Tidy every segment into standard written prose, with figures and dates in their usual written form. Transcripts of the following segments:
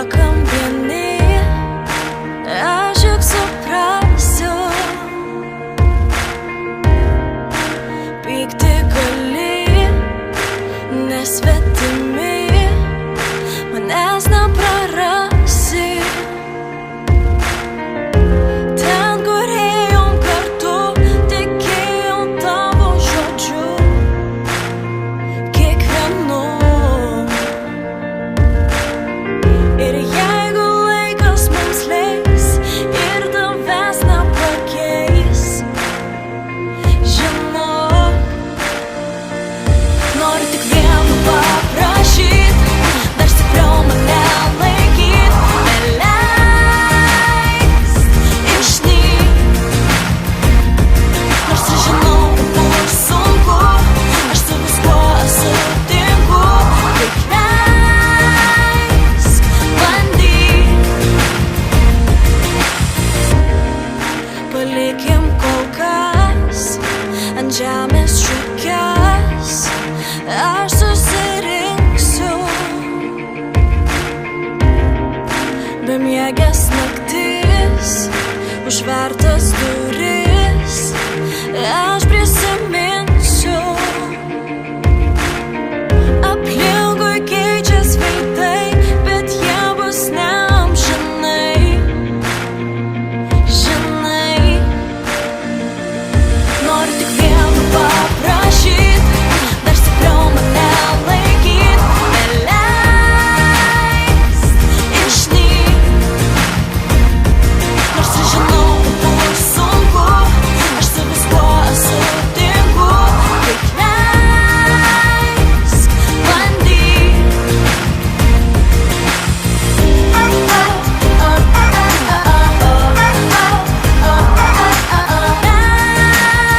liekam vieni, aš juk suprasiu, pykti gali, nesvetimi, manęs neprarasi. Ten, kur ėjom kartu, tikėjau tavo žodžiu, kiekvienu. Ir jeigu laikas mums leis ir tavęs nepakeis, žinok, noriu tik vieno paprašyt, dar stipriau mane laikyt, neleist išnykt. Nors aš žinau, bus sunku, aš su viskuo sutinku, tik leisk bandyt. Palikim kol kas ant žemės šukes, aš susirinksiu bemiegės naktis, užvertas duris, aš prisiminsiu. Aplinkui keičias veidai, bet jie bus neamžinai, žinai. Noriu tik vieno paprašyt, dar stipriau mane laikyt, neleist išnykt. Nors aš žinau, bus sunku, aš su viskuo sutinku, tik leisk bandyt.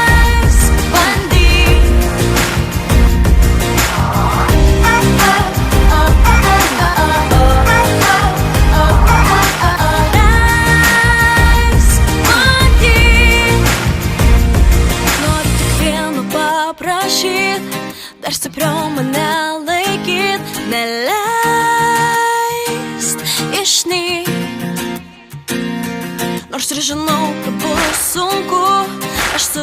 Leisk bandyt. Leisk bandyt. Noriu tik vieno paprašyt, dar stipriau mane laikyt, neleist išnykt. Nors ir žinau, kad bus sunku, aš su